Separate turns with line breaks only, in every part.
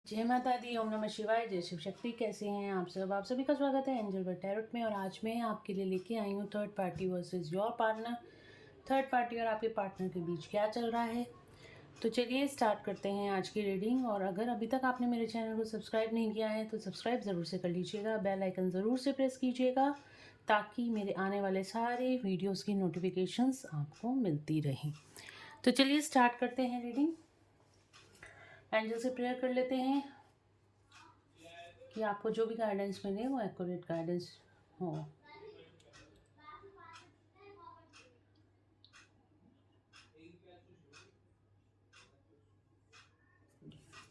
जय माता दी, ओम नमः शिवाय, जय शिव शक्ति। कैसे हैं आप सब? आप सभी का स्वागत है एंजल बर्ड टैरोट में। और आज मैं आपके लिए लेके आई हूँ third party versus your partner. Third party और आपके पार्टनर के बीच क्या चल रहा है, तो चलिए स्टार्ट करते हैं आज की रीडिंग। और अगर अभी तक आपने मेरे चैनल को सब्सक्राइब नहीं किया है तो सब्सक्राइब ज़रूर से कर लीजिएगा, बेल आइकन ज़रूर से प्रेस कीजिएगा ताकि मेरे आने वाले सारे वीडियोज़ की नोटिफिकेशंस आपको मिलती रहें। तो चलिए स्टार्ट करते हैं रीडिंग। एंजल से प्रेयर कर लेते हैं कि आपको जो भी गाइडेंस मिले वो एक्यूरेट गाइडेंस हो।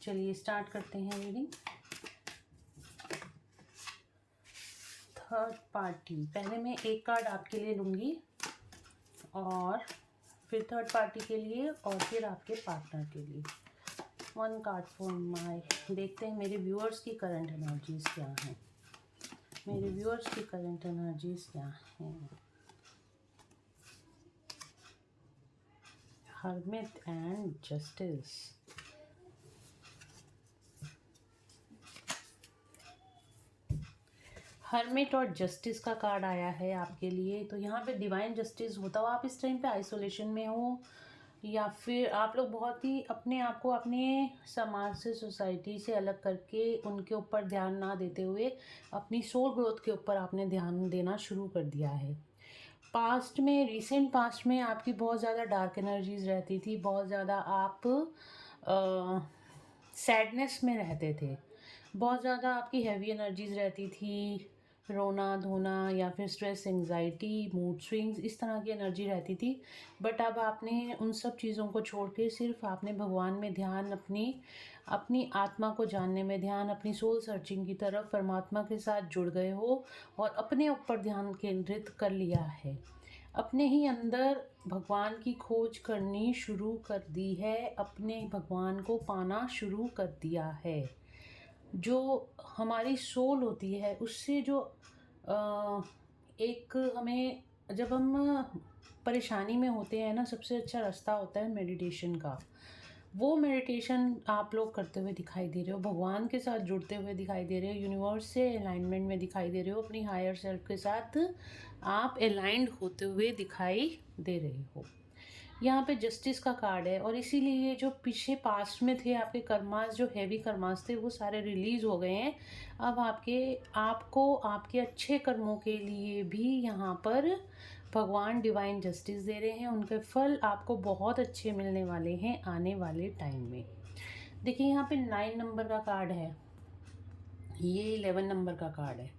चलिए स्टार्ट करते हैं रीडिंग। थर्ड पार्टी, पहले मैं एक कार्ड आपके लिए लूँगी और फिर थर्ड पार्टी के लिए और फिर आपके पार्टनर के लिए। One card for my. देखते हैं मेरे व्यूअर्स की करंट एनर्जीज क्या हैं। मेरे व्यूअर्स की करंट एनर्जीज क्या हैं। Hermit and justice. हर्मिट और जस्टिस का कार्ड आया है आपके लिए। तो यहाँ पे डिवाइन जस्टिस होता हो, आप इस टाइम पे आइसोलेशन में हो या फिर आप लोग बहुत ही अपने आप को अपने समाज से, सोसाइटी से अलग करके उनके ऊपर ध्यान ना देते हुए अपनी सोल ग्रोथ के ऊपर आपने ध्यान देना शुरू कर दिया है। पास्ट में, रिसेंट पास्ट में आपकी बहुत ज़्यादा डार्क एनर्जीज रहती थी, बहुत ज़्यादा आप सैडनेस में रहते थे, बहुत ज़्यादा आपकी हैवी एनर्जीज रहती थी, रोना धोना या फिर स्ट्रेस, एंजाइटी, मूड स्विंग्स, इस तरह की एनर्जी रहती थी। बट अब आपने उन सब चीज़ों को छोड़ के सिर्फ आपने भगवान में ध्यान, अपनी अपनी आत्मा को जानने में ध्यान, अपनी सोल सर्चिंग की तरफ परमात्मा के साथ जुड़ गए हो और अपने ऊपर ध्यान केंद्रित कर लिया है। अपने ही अंदर भगवान की खोज करनी शुरू कर दी है, अपने भगवान को पाना शुरू कर दिया है। जो हमारी सोल होती है उससे जो एक हमें, जब हम परेशानी में होते हैं ना, सबसे अच्छा रास्ता होता है मेडिटेशन का। वो मेडिटेशन आप लोग करते हुए दिखाई दे रहे हो, भगवान के साथ जुड़ते हुए दिखाई दे रहे हो, यूनिवर्स से अलाइनमेंट में दिखाई दे रहे हो, अपनी हायर सेल्फ के साथ आप अलाइंड होते हुए दिखाई दे रहे हो। यहाँ पे जस्टिस का कार्ड है और इसीलिए जो पीछे पास्ट में थे आपके कर्मास, जो हैवी कर्मास थे, वो सारे रिलीज हो गए हैं। अब आपको आपके अच्छे कर्मों के लिए भी यहाँ पर भगवान डिवाइन जस्टिस दे रहे हैं। उनके फल आपको बहुत अच्छे मिलने वाले हैं आने वाले टाइम में। देखिए यहाँ पे 9 नंबर का कार्ड है, ये 11 नंबर का कार्ड है।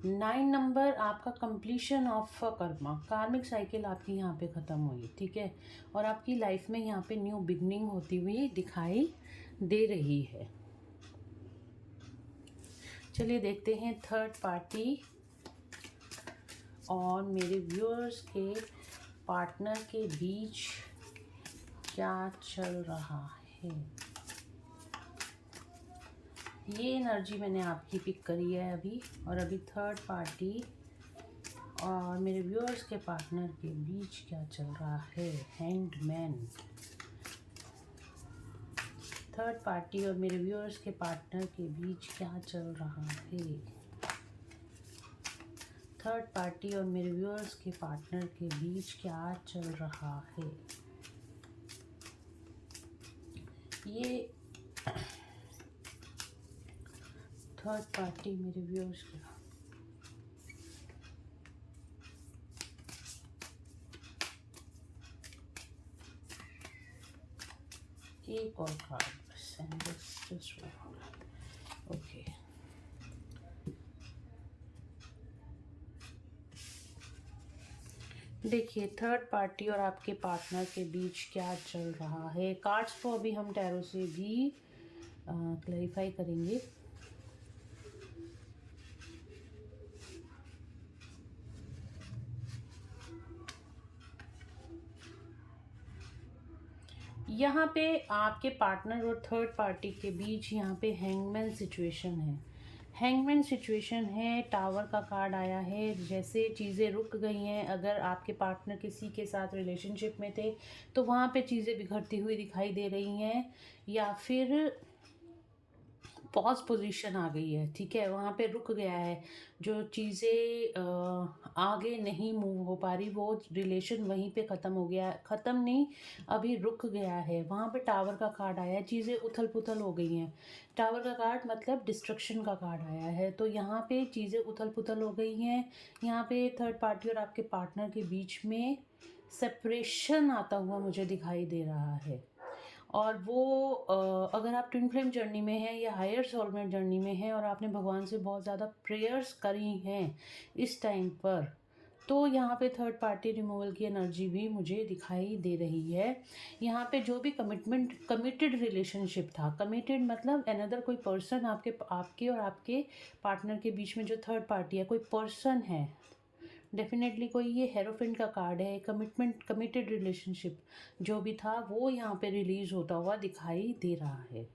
9 नंबर आपका कंप्लीशन ऑफ कर्मा, कार्मिक साइकिल आपकी यहाँ पे ख़त्म हुई, ठीक है। और आपकी लाइफ में यहाँ पे न्यू बिगनिंग होती हुई दिखाई दे रही है। चलिए देखते हैं थर्ड पार्टी और मेरे व्यूअर्स के पार्टनर के बीच क्या चल रहा है। ये एनर्जी मैंने आपकी पिक करी है अभी। और अभी थर्ड पार्टी और मेरे व्यूअर्स के पार्टनर के बीच क्या चल रहा है। Hanged man. थर्ड पार्टी और मेरे व्यूअर्स के पार्टनर के बीच क्या चल रहा है। थर्ड पार्टी और मेरे व्यूअर्स के पार्टनर के बीच क्या चल रहा है। ये थर्ड पार्टी मेरे व्यूअर्स के, एक और कार्ड बस, ओके। देखिए थर्ड पार्टी और आपके पार्टनर के बीच क्या चल रहा है। कार्ड्स को अभी हम टैरो से भी क्लैरिफाई करेंगे। यहाँ पे आपके पार्टनर और थर्ड पार्टी के बीच यहाँ पे हैंगमैन सिचुएशन है। हैंगमैन सिचुएशन है, टावर का कार्ड आया है, जैसे चीज़ें रुक गई हैं। अगर आपके पार्टनर किसी के साथ रिलेशनशिप में थे तो वहाँ पे चीज़ें बिखरती हुई दिखाई दे रही हैं, या फिर पॉज पोजीशन आ गई है, ठीक है, वहाँ पे रुक गया है। जो चीज़ें आगे नहीं मूव हो पा रही, वो रिलेशन वहीं पे ख़त्म हो गया है, ख़त्म नहीं, अभी रुक गया है। वहाँ पे टावर का कार्ड आया है, चीज़ें उथल पुथल हो गई हैं। टावर का कार्ड मतलब डिस्ट्रक्शन का कार्ड आया है, तो यहाँ पे चीज़ें उथल पुथल हो गई हैं। यहाँ पे थर्ड पार्टी और आपके पार्टनर के बीच में सेपरेशन आता हुआ मुझे दिखाई दे रहा है। और वो अगर आप ट्विन फ्लेम जर्नी में हैं या हायर सोलमेट जर्नी में हैं और आपने भगवान से बहुत ज़्यादा प्रेयर्स करी हैं इस टाइम पर, तो यहाँ पे थर्ड पार्टी रिमूवल की एनर्जी भी मुझे दिखाई दे रही है। यहाँ पे जो भी कमिटेड रिलेशनशिप था, कमिटेड मतलब अनदर कोई पर्सन आपके आपके और आपके पार्टनर के बीच में जो थर्ड पार्टी है, कोई पर्सन है, डेफिनेटली कोई, ये हेरोफेंट का कार्ड है। कमिटेड रिलेशनशिप जो भी था वो यहाँ पे रिलीज होता हुआ दिखाई दे रहा है।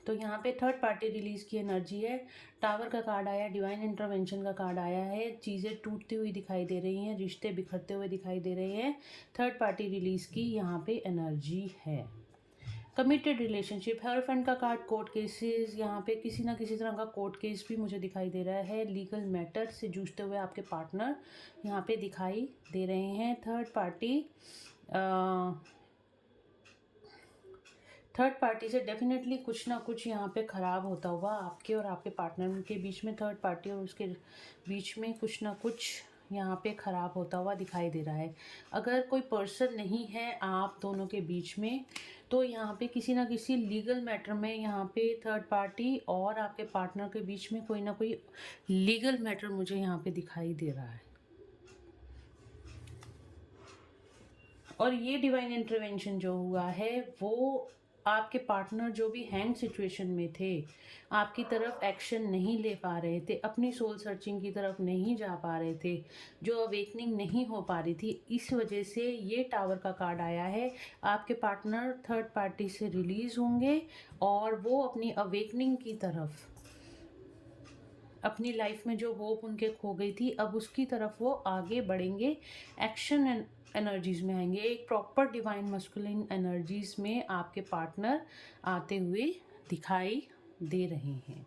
तो यहाँ पे थर्ड पार्टी रिलीज की एनर्जी है। टावर का कार्ड आया, डिवाइन इंटरवेंशन का कार्ड आया है। चीज़ें टूटती हुई दिखाई दे रही हैं, रिश्ते बिखरते हुए दिखाई दे रहे हैं। थर्ड पार्टी रिलीज की यहाँ पे एनर्जी है। कमिटेड रिलेशनशिप, हेरोफेंट का कार्ड, कोर्ट केसेस, यहाँ पे किसी ना किसी तरह का कोर्ट केस भी मुझे दिखाई दे रहा है। लीगल मैटर से जूझते हुए आपके पार्टनर यहाँ पे दिखाई दे रहे हैं। थर्ड पार्टी से डेफिनेटली कुछ ना कुछ यहाँ पे ख़राब होता हुआ आपके और आपके पार्टनर के बीच में, थर्ड पार्टी और उसके बीच में कुछ ना कुछ यहाँ पे ख़राब होता हुआ दिखाई दे रहा है। अगर कोई पर्सन नहीं है आप दोनों के बीच में, तो यहाँ पे किसी ना किसी लीगल मैटर में यहाँ पे थर्ड पार्टी और आपके पार्टनर के बीच में कोई ना कोई लीगल मैटर मुझे यहाँ पे दिखाई दे रहा है। और ये डिवाइन इंटरवेंशन जो हुआ है वो आपके पार्टनर जो भी हैंग सिचुएशन में थे, आपकी तरफ एक्शन नहीं ले पा रहे थे, अपनी सोल सर्चिंग की तरफ नहीं जा पा रहे थे, जो अवेकनिंग नहीं हो पा रही थी, इस वजह से ये टावर का कार्ड आया है। आपके पार्टनर थर्ड पार्टी से रिलीज़ होंगे और वो अपनी अवेकनिंग की तरफ, अपनी लाइफ में जो होप उनके खो गई थी, अब उसकी तरफ वो आगे बढ़ेंगे, एक्शन एनर्जीज में आएंगे। एक प्रॉपर डिवाइन मस्कुलिन एनर्जीज में आपके पार्टनर आते हुए दिखाई दे रहे हैं।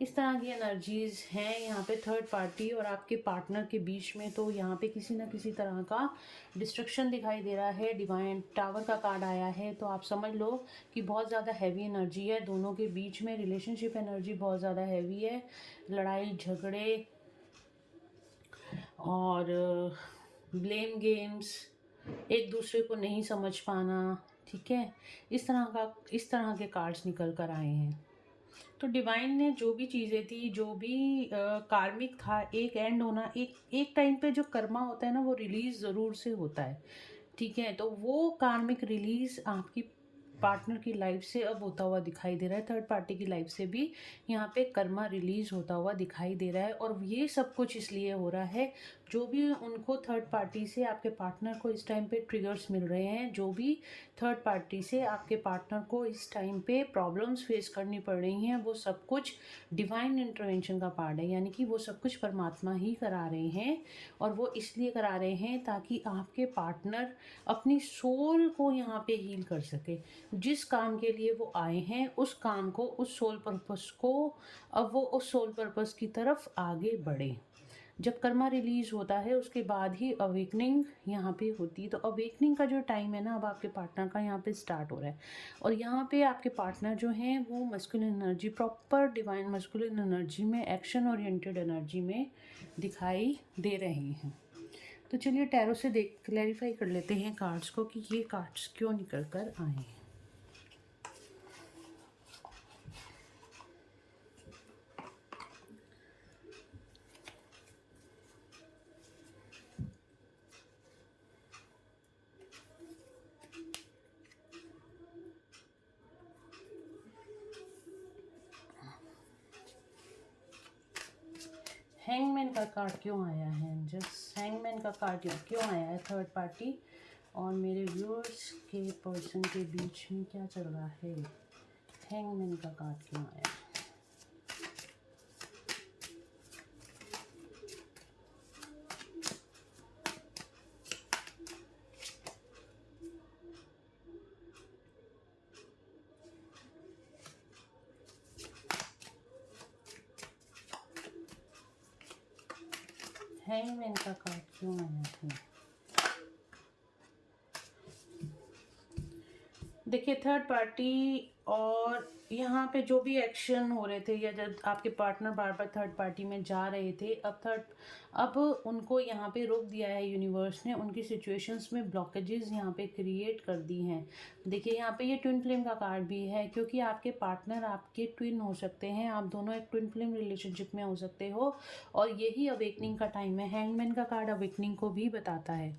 इस तरह की एनर्जीज हैं यहाँ पे थर्ड पार्टी और आपके पार्टनर के बीच में। तो यहाँ पे किसी ना किसी तरह का डिस्ट्रक्शन दिखाई दे रहा है। डिवाइन टावर का कार्ड आया है, तो आप समझ लो कि बहुत ज़्यादा हैवी एनर्जी है दोनों के बीच में। रिलेशनशिप एनर्जी बहुत ज़्यादा हैवी है। लड़ाई झगड़े और ब्लेम गेम्स, एक दूसरे को नहीं समझ पाना, ठीक है, इस तरह के कार्ड्स निकल कर आए हैं। तो डिवाइन ने जो भी चीज़ें थी, जो भी कार्मिक था, एक एंड होना, एक टाइम पे जो कर्मा होता है ना, वो रिलीज़ ज़रूर से होता है, ठीक है। तो वो कार्मिक रिलीज़ आपकी पार्टनर की लाइफ से अब होता हुआ दिखाई दे रहा है। थर्ड पार्टी की लाइफ से भी यहाँ पे कर्मा रिलीज होता हुआ दिखाई दे रहा है। और ये सब कुछ इसलिए हो रहा है, जो भी उनको थर्ड पार्टी से आपके पार्टनर को इस टाइम पे ट्रिगर्स मिल रहे हैं, जो भी थर्ड पार्टी से आपके पार्टनर को इस टाइम पे प्रॉब्लम्स फेस करनी पड़ रही हैं, वो सब कुछ डिवाइन इंटरवेंशन का पार्ट है। यानी कि वो सब कुछ परमात्मा ही करा रहे हैं, और वो इसलिए करा रहे हैं ताकि आपके पार्टनर अपनी सोल को यहाँ पे हील कर सके। जिस काम के लिए वो आए हैं, उस काम को, उस सोल पर्पस को, अब वो उस सोल पर्पस की तरफ आगे बढ़े। जब कर्मा रिलीज होता है उसके बाद ही अवेकनिंग यहाँ पे होती है। तो अवेकनिंग का जो टाइम है ना, अब आपके पार्टनर का यहाँ पे स्टार्ट हो रहा है। और यहाँ पे आपके पार्टनर जो हैं वो masculine energy, proper divine masculine energy में, एक्शन ओरिएंटेड एनर्जी में दिखाई दे रहे हैं। तो चलिए टैरो से देख क्लैरिफाई कर लेते हैं कार्ड्स को कि ये कार्ड्स क्यों निकल कर आए हैं। हैंगमैन का कार्ड क्यों आया है? जस्ट हैंगमैन का कार्ड क्यों आया है? थर्ड पार्टी और मेरे व्यूअर्स के पर्सन के बीच में क्या चल रहा है? हैंगमैन का कार्ड क्यों आया? हैंगमैन का कार्ड क्यों आया है? देखिए, थर्ड पार्टी और यहाँ पे जो भी एक्शन हो रहे थे या जब आपके पार्टनर बार बार थर्ड पार्टी में जा रहे थे, अब उनको यहाँ पे रोक दिया है यूनिवर्स ने, उनकी सिचुएशंस में ब्लॉकेजेस यहाँ पे क्रिएट कर दी हैं। देखिए, यहाँ पे ये ट्विन फ्लेम का कार्ड भी है, क्योंकि आपके पार्टनर आपके ट्विन हो सकते हैं, आप दोनों एक ट्विन फ्लेम रिलेशनशिप में हो सकते हो, और यही अवेकनिंग का टाइम है। हैंगमैन का कार्ड अवेकनिंग को भी बताता है।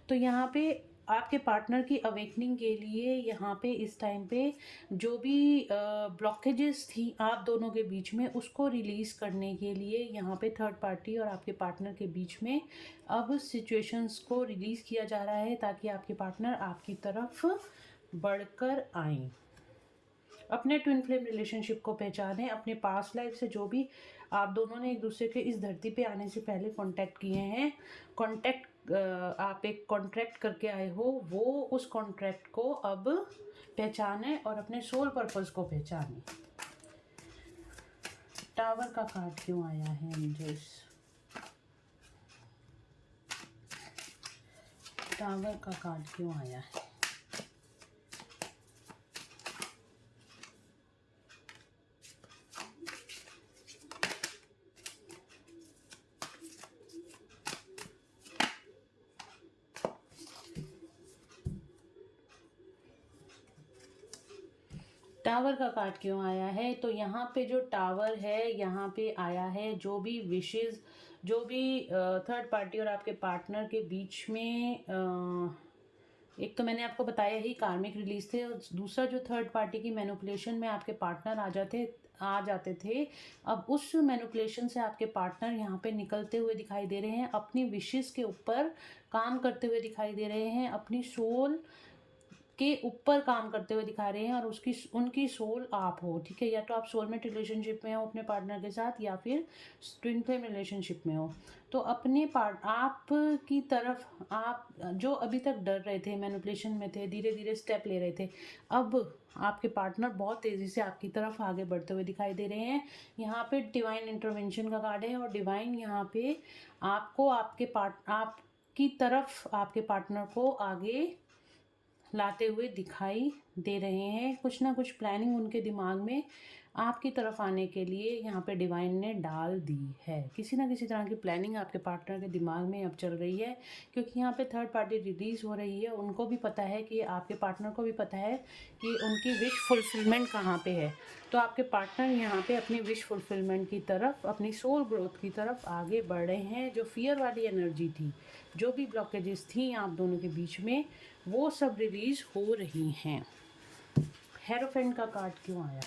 तो यहाँ पे आपके पार्टनर की अवेकनिंग के लिए यहाँ पे इस टाइम पे जो भी ब्लॉकेजेस थी आप दोनों के बीच में, उसको रिलीज़ करने के लिए यहाँ पे थर्ड पार्टी और आपके पार्टनर के बीच में अब सिचुएशंस को रिलीज़ किया जा रहा है, ताकि आपके पार्टनर आपकी तरफ बढ़कर आएँ, अपने ट्विन फ्लेम रिलेशनशिप को पहचानें, अपने पास्ट लाइफ से जो भी आप दोनों ने एक दूसरे के इस धरती पे आने से पहले कांटेक्ट किए हैं, आप एक कॉन्ट्रैक्ट करके आए हो, वो उस कॉन्ट्रैक्ट को अब पहचाने और अपने सोल पर्पस को पहचाने। टावर का कार्ड क्यों आया है एंजल्स? टावर का कार्ड क्यों आया है? टावर का कार्ड क्यों आया है? तो यहाँ पे जो टावर है यहाँ पे आया है, जो भी विशेज़, जो भी थर्ड पार्टी और आपके पार्टनर के बीच में एक तो मैंने आपको बताया ही कार्मिक रिलीज थे, और दूसरा जो थर्ड पार्टी की मैनिपुलेशन में आपके पार्टनर आ जाते थे, अब उस मैनिपुलेशन से आपके पार्टनर यहाँ पे निकलते हुए दिखाई दे रहे हैं, अपनी विशेस के ऊपर काम करते हुए दिखाई दे रहे हैं, अपनी सोल के ऊपर काम करते हुए दिखा रहे हैं, और उनकी सोल आप हो, ठीक है? या तो आप सोलमेट रिलेशनशिप में हो अपने पार्टनर के साथ, या फिर ट्विन फ्लेम रिलेशनशिप में हो। तो अपने आप की तरफ, आप जो अभी तक डर रहे थे, मैनिपुलेशन में थे, धीरे धीरे स्टेप ले रहे थे, अब आपके पार्टनर बहुत तेज़ी से आपकी तरफ आगे बढ़ते हुए दिखाई दे रहे हैं। यहाँ पे डिवाइन इंटरवेंशन का कार्ड है, और डिवाइन यहाँ पे आपको आपकी तरफ आपके पार्टनर को आगे लाते हुए दिखाई दे रहे हैं। कुछ ना कुछ प्लानिंग उनके दिमाग में आपकी तरफ आने के लिए यहाँ पे डिवाइन ने डाल दी है। किसी ना किसी तरह की प्लानिंग आपके पार्टनर के दिमाग में अब चल रही है, क्योंकि यहाँ पे थर्ड पार्टी रिलीज़ हो रही है। उनको भी पता है कि आपके पार्टनर को भी पता है कि उनकी विश फुलफिलमेंट कहाँ पे है। तो आपके पार्टनर यहाँ पे अपनी विश फुलफिलमेंट की तरफ, अपनी सोल ग्रोथ की तरफ आगे बढ़ रहे हैं। जो फियर वाली एनर्जी थी, जो भी ब्लॉकेजेस थी आप दोनों के बीच में, वो सब रिलीज हो रही हैं। हेरोफेंट का कार्ड क्यों आया?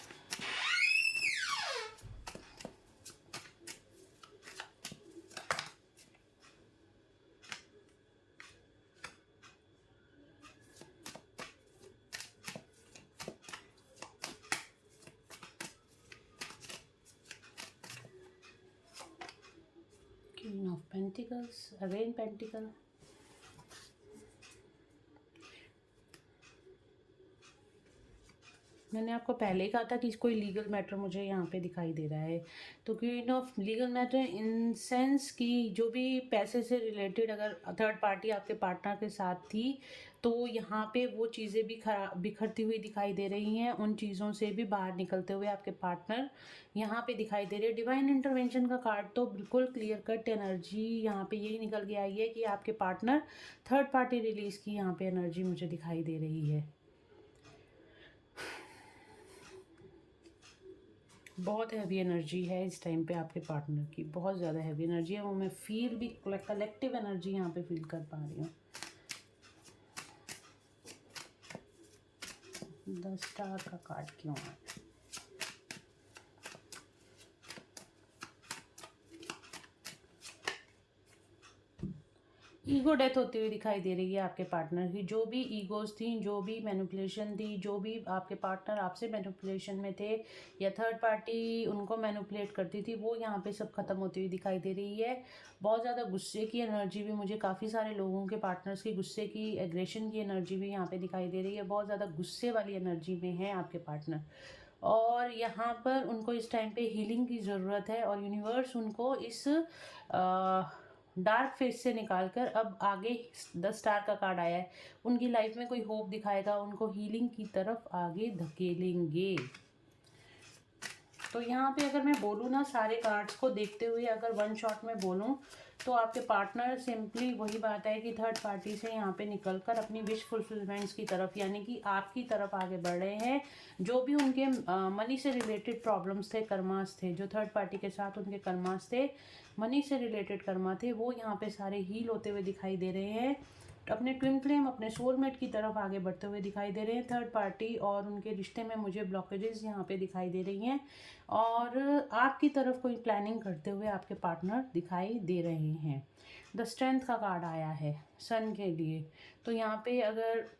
Queen of pentacles, again pentacle. मैंने आपको पहले ही कहा था कि कोई लीगल मैटर मुझे यहाँ पे दिखाई दे रहा है। तो queen of legal matter in sense कि जो भी पैसे से रिलेटेड अगर थर्ड पार्टी आपके पार्टनर के साथ थी, तो यहाँ पे वो चीज़ें भी बिखरती हुई दिखाई दे रही हैं। उन चीज़ों से भी बाहर निकलते हुए आपके पार्टनर यहाँ पे दिखाई दे रहे हैं। डिवाइन इंटरवेंशन का कार्ड तो बिल्कुल क्लियर कट एनर्जी यहाँ पे यही निकल के आई है कि आपके पार्टनर थर्ड पार्टी रिलीज़ की यहाँ पे एनर्जी मुझे दिखाई दे रही है। बहुत हैवी एनर्जी है इस टाइम पे आपके पार्टनर की, बहुत ज़्यादा हैवी एनर्जी है। वो मैं फील भी, कलेक्टिव एनर्जी यहाँ पे फील कर पा रही हूँ। द स्टार का कार्ड क्यों है? ईगो डेथ होती हुई दिखाई दे रही है आपके पार्टनर की। जो भी ईगोज थी, जो भी मैनिपुलेशन थी, जो भी आपके पार्टनर आपसे मैनिपुलेशन में थे या थर्ड पार्टी उनको मैनिपुलेट करती थी, वो यहाँ पे सब खत्म होती हुई दिखाई दे रही है। बहुत ज़्यादा गुस्से की एनर्जी भी मुझे काफ़ी सारे लोगों के पार्टनर्स की गुस्से की, एग्रेशन की एनर्जी भी यहाँ पे दिखाई दे रही है। बहुत ज़्यादा गुस्से वाली एनर्जी में है आपके पार्टनर, और यहाँ पर उनको इस टाइम पे हीलिंग की ज़रूरत है, और यूनिवर्स उनको इस डार्क फेज से निकाल कर अब आगे 10 स्टार का कार्ड आया है, उनकी लाइफ में कोई होप दिखाएगा, उनको हीलिंग की तरफ आगे धकेलेंगे। तो यहाँ पे अगर मैं बोलूँ ना, सारे कार्ड्स को देखते हुए अगर वन शॉट में बोलूँ, तो आपके पार्टनर सिंपली वही बात है कि थर्ड पार्टी से यहाँ पे निकलकर अपनी विश फुलफिलमेंट्स की तरफ, यानी कि आपकी तरफ आगे बढ़ रहे हैं। जो भी उनके मनी से रिलेटेड प्रॉब्लम्स थे, कर्मास थे, जो थर्ड पार्टी के साथ उनके कर्मास थे, मनी से रिलेटेड कर्मा थे, वो यहाँ पे सारे हील होते हुए दिखाई दे रहे हैं। अपने ट्विन फ्लेम, अपने सोलमेट की तरफ आगे बढ़ते हुए दिखाई दे रहे हैं। थर्ड पार्टी और उनके रिश्ते में मुझे ब्लॉकेजेस यहाँ पे दिखाई दे रही हैं, और आपकी तरफ कोई प्लानिंग करते हुए आपके पार्टनर दिखाई दे रहे हैं। द स्ट्रेंथ का कार्ड आया है सन के लिए। तो यहाँ पे अगर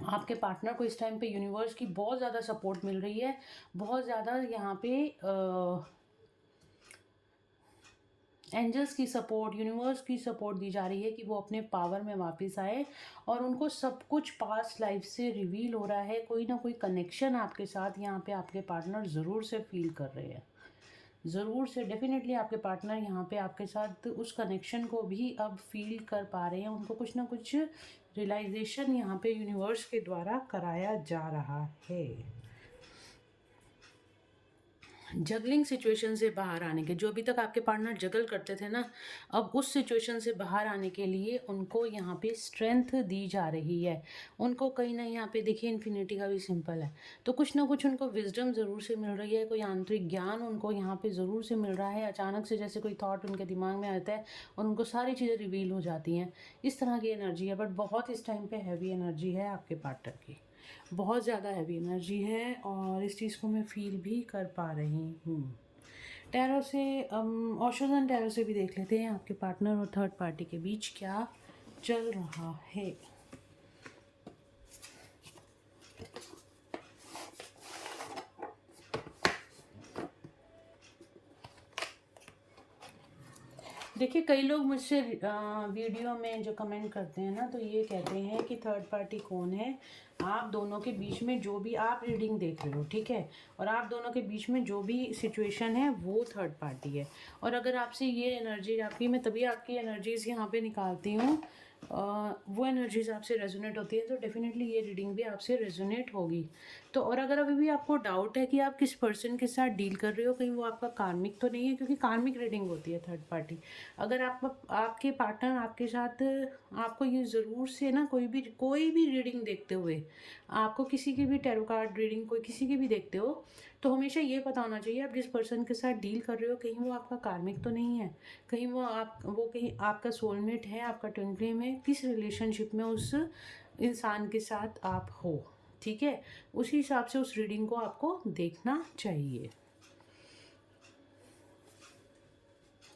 आपके पार्टनर को इस टाइम पे यूनिवर्स की बहुत ज़्यादा सपोर्ट मिल रही है, बहुत ज़्यादा यहाँ पे एंजल्स की सपोर्ट, यूनिवर्स की सपोर्ट दी जा रही है कि वो अपने पावर में वापस आए, और उनको सब कुछ पास्ट लाइफ से रिवील हो रहा है। कोई ना कोई कनेक्शन आपके साथ यहाँ पे आपके पार्टनर ज़रूर से फील कर रहे हैं, ज़रूर से, डेफिनेटली आपके पार्टनर यहाँ पे आपके साथ उस कनेक्शन को भी अब फील कर पा रहे हैं। उनको कुछ ना कुछ रियलाइजेशन यहाँ पे यूनिवर्स के द्वारा कराया जा रहा है। जगलिंग सिचुएशन से बाहर आने के, जो अभी तक आपके पार्टनर जगल करते थे ना, अब उस सिचुएशन से बाहर आने के लिए उनको यहाँ पे स्ट्रेंथ दी जा रही है। उनको कहीं ना, यहाँ पे देखिए इन्फिनिटी का भी सिंपल है, तो कुछ ना कुछ उनको विजडम ज़रूर से मिल रही है, कोई आंतरिक ज्ञान उनको यहाँ पे ज़रूर से मिल रहा है। अचानक से जैसे कोई थॉट उनके दिमाग में आता है और उनको सारी चीज़ें रिवील हो जाती हैं, इस तरह की एनर्जी है। बट बहुत इस टाइम पर हैवी एनर्जी है आपके पार्टनर की, बहुत ज़्यादा हैवी एनर्जी है, और इस चीज़ को मैं फील भी कर पा रही हूँ। टैरो से ओशोस एंड टैरो से भी देख लेते हैं आपके पार्टनर और थर्ड पार्टी के बीच क्या चल रहा है। देखिए, कई लोग मुझसे वीडियो में जो कमेंट करते हैं ना, तो ये कहते हैं कि थर्ड पार्टी कौन है आप दोनों के बीच में, जो भी आप रीडिंग देख रहे हो, ठीक है, और आप दोनों के बीच में जो भी सिचुएशन है वो थर्ड पार्टी है। और अगर आपसे ये एनर्जी आपकी, मैं तभी आपकी एनर्जीज़ यहाँ पे निकालती हूँ, वो एनर्जीज आपसे रेजोनेट होती है, तो डेफिनेटली ये रीडिंग भी आपसे रेजोनेट होगी। तो और अगर अभी भी आपको डाउट है कि आप किस पर्सन के साथ डील कर रहे हो, कहीं वो आपका कार्मिक तो नहीं है, क्योंकि कार्मिक रीडिंग होती है थर्ड पार्टी। अगर आपके पार्टनर आपके साथ, आपको ये ज़रूर से ना, कोई भी रीडिंग देखते हुए, आपको किसी की भी टैरो कार्ड रीडिंग, कोई किसी की भी देखते हो, तो हमेशा ये पता होना चाहिए आप जिस पर्सन के साथ डील कर रहे हो, कहीं वो आपका कार्मिक तो नहीं है, कहीं वो कहीं आपका सोलमेट है, आपका ट्विन फ्लेम है, किस रिलेशनशिप में उस इंसान के साथ आप हो, ठीक है, उसी हिसाब से उस रीडिंग को आपको देखना चाहिए।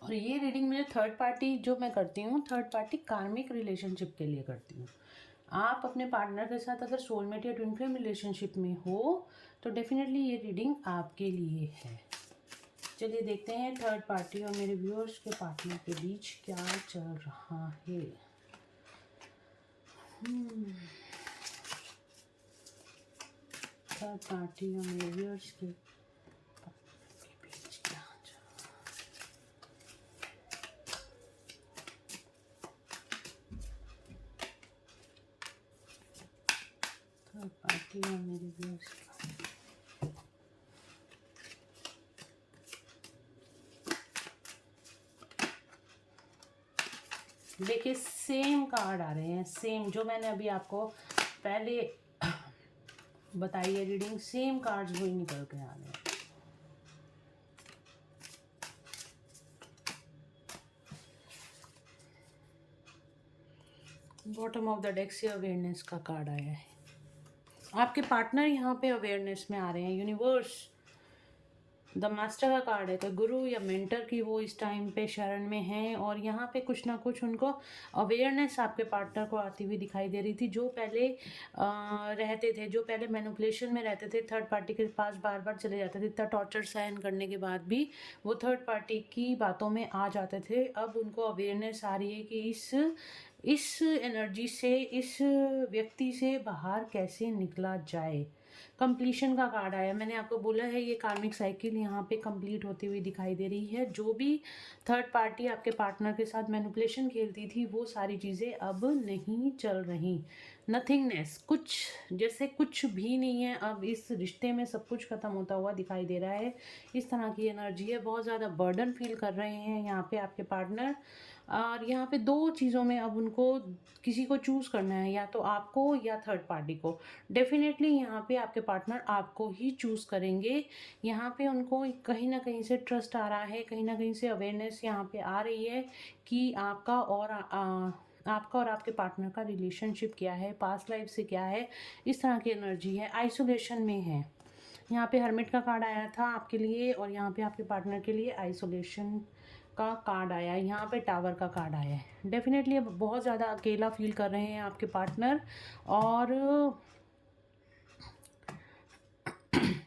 और ये रीडिंग मुझे थर्ड पार्टी जो मैं करती हूँ, थर्ड पार्टी कार्मिक रिलेशनशिप के लिए करती हूँ। आप अपने पार्टनर के साथ अगर सोलमेट या ट्विन फ्लेम रिलेशनशिप में हो, तो डेफिनेटली ये रीडिंग आपके लिए है। चलिए देखते हैं थर्ड पार्टी और मेरे व्यूअर्स के पार्टनर के बीच क्या चल रहा है। थर्ड पार्टी और मेरे व्यूअर्स के बीच क्या चल रहा है। थर्ड पार्टी और मेरे व्यूअर्स, देखिए सेम कार्ड आ रहे हैं, सेम जो मैंने अभी आपको पहले बताई है रीडिंग, सेम कार्ड्स वही निकल के आ रहे हैं। बॉटम ऑफ द डेक से अवेयरनेस का कार्ड आया है। आपके पार्टनर यहाँ पे अवेयरनेस में आ रहे हैं। यूनिवर्स, द मास्टर का कार्ड है, कोई गुरु या मेंटर की वो इस टाइम पे शरण में हैं, और यहाँ पे कुछ ना कुछ उनको अवेयरनेस आपके पार्टनर को आती हुई दिखाई दे रही थी। जो पहले रहते थे, जो पहले मैनिपुलेशन में रहते थे, थर्ड पार्टी के पास बार बार चले जाते थे, इतना टॉर्चर सहन करने के बाद भी वो थर्ड पार्टी की बातों में आ जाते थे, अब उनको अवेयरनेस आ रही है कि इस एनर्जी से, इस व्यक्ति से बाहर कैसे निकला जाए। कंप्लीशन का कार्ड आया। मैंने आपको बोला है ये कार्मिक साइकिल यहाँ पे कंप्लीट होती हुई दिखाई दे रही है। जो भी थर्ड पार्टी आपके पार्टनर के साथ मैनिपुलेशन खेलती थी वो सारी चीज़ें अब नहीं चल रही। नथिंगनेस, कुछ जैसे कुछ भी नहीं है अब इस रिश्ते में, सब कुछ ख़त्म होता हुआ दिखाई दे रहा है। इस तरह की एनर्जी है। बहुत ज़्यादा बर्डन फील कर रहे हैं यहाँ पे आपके पार्टनर। और यहाँ पे दो चीज़ों में अब उनको किसी को चूज़ करना है, या तो आपको या थर्ड पार्टी को। डेफिनेटली यहाँ पे आपके पार्टनर आपको ही चूज़ करेंगे। यहाँ पे उनको कहीं ना कहीं से ट्रस्ट आ रहा है, कहीं ना कहीं से अवेयरनेस यहाँ पे आ रही है कि आपका और आपके पार्टनर का रिलेशनशिप क्या है, पास्ट लाइफ से क्या है, इस तरह की एनर्जी है। आइसोलेशन में है। यहाँ पे हर्मिट का कार्ड आया था आपके लिए, और यहाँ पे आपके पार्टनर के लिए आइसोलेशन का कार्ड आया है। यहाँ पे टावर का कार्ड आया है। डेफिनेटली अब बहुत ज़्यादा अकेला फील कर रहे हैं आपके पार्टनर, और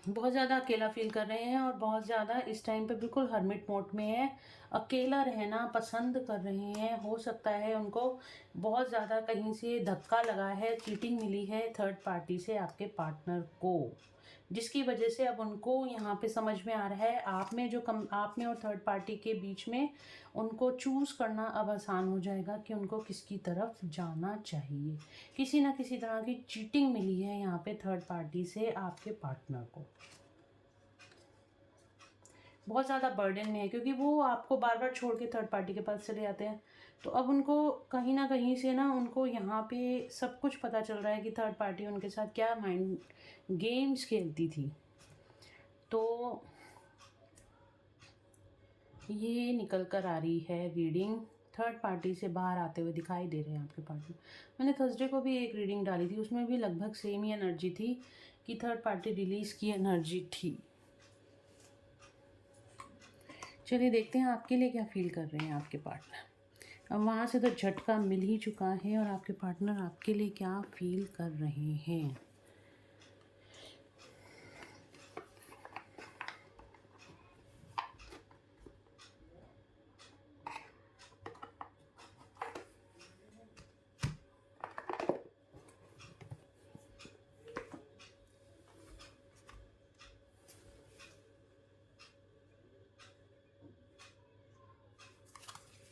बहुत ज़्यादा अकेला फील कर रहे हैं, और बहुत ज़्यादा इस टाइम पे बिल्कुल हर्मिट मोड में है। अकेला रहना पसंद कर रहे हैं। हो सकता है उनको बहुत ज़्यादा कहीं से धक्का लगा है, चीटिंग मिली है थर्ड पार्टी से आपके पार्टनर को, जिसकी वजह से अब उनको यहाँ पे समझ में आ रहा है आप में और थर्ड पार्टी के बीच में उनको चूज़ करना अब आसान हो जाएगा कि उनको किसकी तरफ जाना चाहिए। किसी ना किसी तरह की चीटिंग मिली है यहाँ पे थर्ड पार्टी से आपके पार्टनर को। बहुत ज़्यादा बर्डन में है, क्योंकि वो आपको बार बार छोड़ के थर्ड पार्टी के पास चले जाते हैं। तो अब उनको कहीं ना कहीं से ना उनको यहाँ पे सब कुछ पता चल रहा है कि थर्ड पार्टी उनके साथ क्या माइंड गेम्स खेलती थी। तो ये निकल कर आ रही है रीडिंग। थर्ड पार्टी से बाहर आते हुए दिखाई दे रहे हैं आपके पार्टनर। मैंने थर्सडे को भी एक रीडिंग डाली थी, उसमें भी लगभग सेम ही एनर्जी थी कि थर्ड पार्टी रिलीज की एनर्जी थी। चलिए देखते हैं आपके लिए क्या फील कर रहे हैं आपके पार्टनर। अब वहाँ से तो झटका मिल ही चुका है, और आपके पार्टनर आपके लिए क्या फील कर रहे हैं।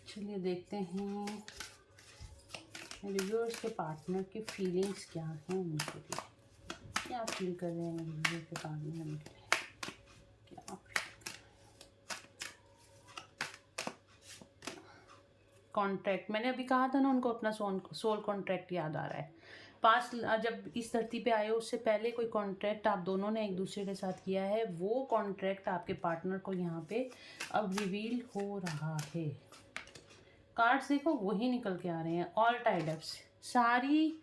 चलिए देखते हैं रिव्यूअर्स के पार्टनर की फीलिंग्स क्या हैं उनके लिए। क्या फील कर रहे हैं रिव्यूअर के पार्टनर उनके लिए, क्या कॉन्ट्रैक्ट। मैंने अभी कहा था ना उनको अपना सोल कॉन्ट्रैक्ट याद आ रहा है। पास्ट जब इस धरती पे आए उससे पहले कोई कॉन्ट्रैक्ट आप दोनों ने एक दूसरे के साथ किया है, वो कॉन्ट्रैक्ट आपके पार्टनर को यहाँ पे अब रिवील हो रहा है। कार्ड्स देखो वही निकल के आ रहे हैं। ऑल टाइड अप्स, सारी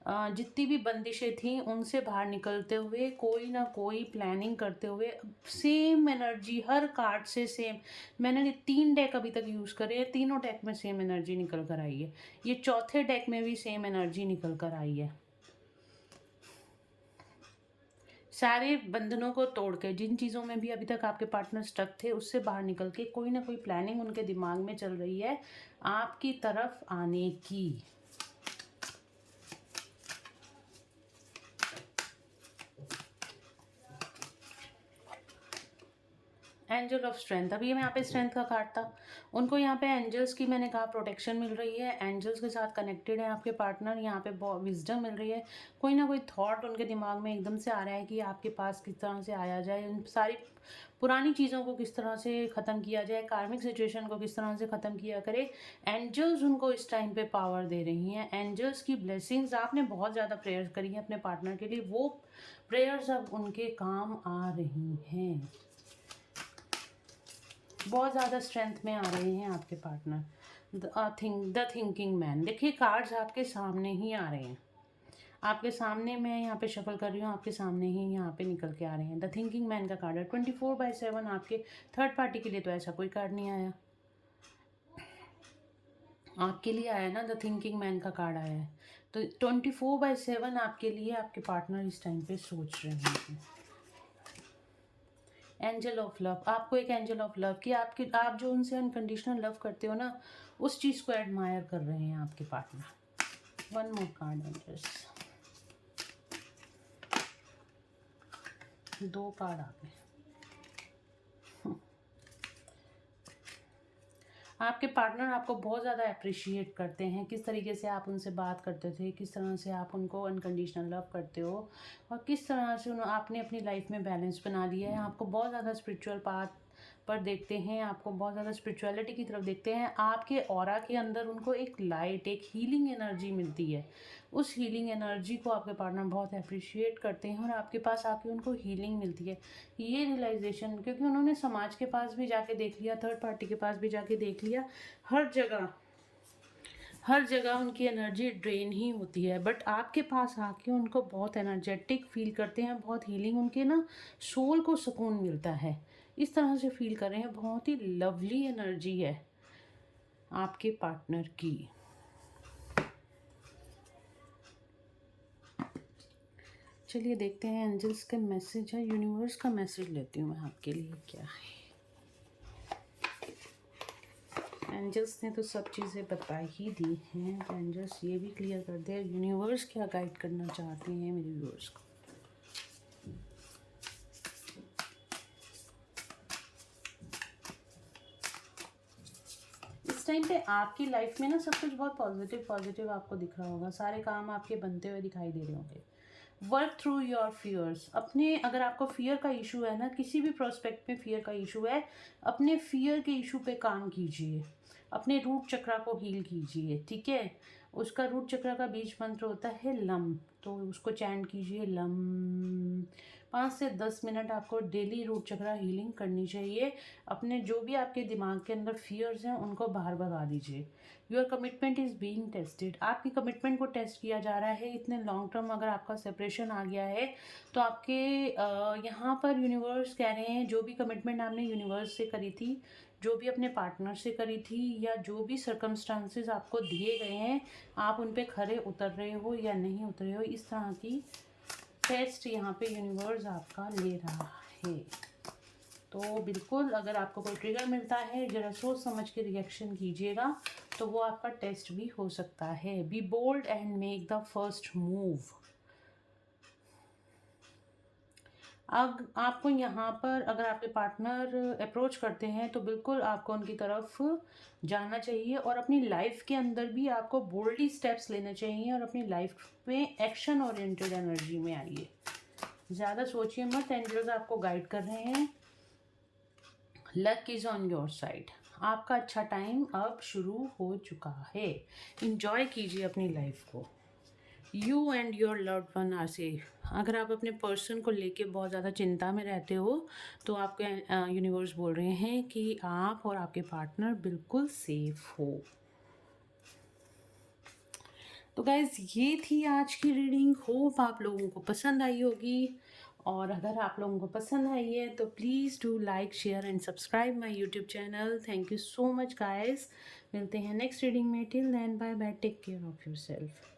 जितनी भी बंदिशें थी उनसे बाहर निकलते हुए, कोई ना कोई प्लानिंग करते हुए, सेम एनर्जी हर कार्ड से सेम। मैंने 3 डेक अभी तक यूज़ करे हैं, तीनों डेक में सेम एनर्जी निकल कर आई है। ये चौथे डेक में भी सेम एनर्जी निकल कर आई है। सारे बंधनों को तोड़ के, जिन चीज़ों में भी अभी तक आपके पार्टनर स्टक थे उससे बाहर निकल के कोई ना कोई प्लानिंग उनके दिमाग में चल रही है आपकी तरफ आने की। एंजल ऑफ स्ट्रेंथ, अभी यहाँ पे स्ट्रेंथ का कार्ड था। उनको यहाँ पे एंजल्स की मैंने कहा प्रोटेक्शन मिल रही है, एंजल्स के साथ कनेक्टेड है आपके पार्टनर। यहाँ पे विजडम मिल रही है। कोई ना कोई थॉट उनके दिमाग में एकदम से आ रहा है कि आपके पास किस तरह से आया जाए, उन सारी पुरानी चीज़ों को किस तरह से ख़त्म किया जाए, कार्मिक सिचुएशन को किस तरह से ख़त्म किया करे। एंजल्स उनको इस टाइम पे पावर दे रही हैं। एंजल्स की ब्लेसिंग्स, आपने बहुत ज़्यादा प्रेयर्स करी हैं अपने पार्टनर के लिए, वो प्रेयर्स अब उनके काम आ रही हैं। बहुत ज़्यादा स्ट्रेंथ में आ रहे हैं आपके पार्टनर। द थिंकिंग मैन, देखिए कार्ड्स आपके सामने ही आ रहे हैं। आपके सामने मैं यहाँ पे शफल कर रही हूँ, आपके सामने ही यहाँ पे निकल के आ रहे हैं। द थिंकिंग मैन का कार्ड है 24/7। आपके थर्ड पार्टी के लिए तो ऐसा कोई कार्ड नहीं आया, आपके लिए आया ना, द थिंकिंग मैन का कार्ड आया है। तो 24/7 आपके लिए आपके पार्टनर इस टाइम पे सोच रहे हैं। एंजल ऑफ लव, आपको एक एंजल ऑफ लव कि आप जो उनसे अनकंडीशनल लव करते हो ना, उस चीज़ को एडमायर कर रहे हैं आपके partner. One more card angels. 2 card आ गए। आपके पार्टनर आपको बहुत ज़्यादा अप्रिशिएट करते हैं, किस तरीके से आप उनसे बात करते थे, किस तरह से आप उनको अनकंडीशनल लव करते हो, और किस तरह से आपने अपनी लाइफ में बैलेंस बना लिया है। आपको बहुत ज़्यादा स्पिरिचुअल पाथ पर देखते हैं, आपको बहुत ज़्यादा स्पिरिचुअलिटी की तरफ देखते हैं। आपके ऑरा के अंदर उनको एक लाइट, एक हीलिंग एनर्जी मिलती है। उस हीलिंग एनर्जी को आपके पार्टनर बहुत अप्रिशिएट करते हैं और आपके पास आके उनको हीलिंग मिलती है। ये रियलाइजेशन, क्योंकि उन्होंने समाज के पास भी जाके देख लिया, थर्ड पार्टी के पास भी जाके देख लिया, हर जगह उनकी एनर्जी ड्रेन ही होती है, बट आपके पास आके उनको बहुत एनर्जेटिक फील करते हैं, बहुत हीलिंग, उनके ना सोल को सुकून मिलता है। इस तरह से फील कर रहे हैं, बहुत ही लवली एनर्जी है आपके पार्टनर की। चलिए देखते हैं एंजल्स का मैसेज है, यूनिवर्स का मैसेज लेती हूँ मैं आपके लिए क्या है। एंजल्स ने तो सब चीज़ें बता ही दी हैं, तो एंजल्स ये भी क्लियर कर दे यूनिवर्स क्या गाइड करना चाहते हैं मेरे व्यूअर्स को। इस टाइम पे आपकी लाइफ में ना सब कुछ बहुत पॉजिटिव आपको दिख रहा होगा, सारे काम आपके बनते हुए दिखाई दे रहे होंगे। वर्क थ्रू योर फियर्स, अपने, अगर आपको फियर का इशू है ना, किसी भी प्रोस्पेक्ट में फियर का इशू है, अपने फियर के इशू पे काम कीजिए, अपने रूट चक्रा को हील कीजिए, ठीक है। उसका रूट चक्रा का बीज मंत्र होता है लम, तो उसको चैंट कीजिए लम। 5 से 10 मिनट आपको डेली रूट चक्रा हीलिंग करनी चाहिए। अपने जो भी आपके दिमाग के अंदर फियर्स हैं उनको बाहर भगा दीजिए। Your commitment is being tested, आपकी कमिटमेंट को टेस्ट किया जा रहा है। इतने लॉन्ग टर्म अगर आपका सेपरेशन आ गया है तो आपके यहाँ पर यूनिवर्स कह रहे हैं, जो भी कमिटमेंट आपने यूनिवर्स से करी थी, जो भी अपने पार्टनर से करी थी, या जो भी सर्कमस्टांसेस आपको दिए गए हैं, आप उन पे खरे उतर रहे हो या नहीं उतरे हो, इस तरह की टेस्ट यहाँ पे यूनिवर्स आपका ले रहा है। तो बिल्कुल अगर आपको कोई ट्रिगर मिलता है, ज़रा सोच समझ के रिएक्शन कीजिएगा, तो वो आपका टेस्ट भी हो सकता है। Be bold and make the first move. अब आपको यहाँ पर अगर आपके पार्टनर अप्रोच करते हैं तो बिल्कुल आपको उनकी तरफ जाना चाहिए, और अपनी लाइफ के अंदर भी आपको बोल्डली स्टेप्स लेने चाहिए, और अपनी लाइफ में एक्शन ओरिएंटेड एनर्जी में आइए। ज़्यादा सोचिए मत, एंजल्स आपको गाइड कर रहे हैं। Luck is on your side, आपका अच्छा टाइम अब शुरू हो चुका है। इंजॉय कीजिए अपनी लाइफ को। You and your loved one are safe. अगर आप अपने पर्सन को लेके बहुत ज़्यादा चिंता में रहते हो तो आपके यूनिवर्स बोल रहे हैं कि आप और आपके पार्टनर बिल्कुल सेफ हो। तो गाइज ये थी आज की रीडिंग, होप आप लोगों को पसंद आई होगी, और अगर आप लोगों को पसंद आई है तो please do like, share and subscribe my YouTube channel. Thank you so much guys. मिलते हैं नेक्स्ट रीडिंग में। Till then bye bye, take care of yourself.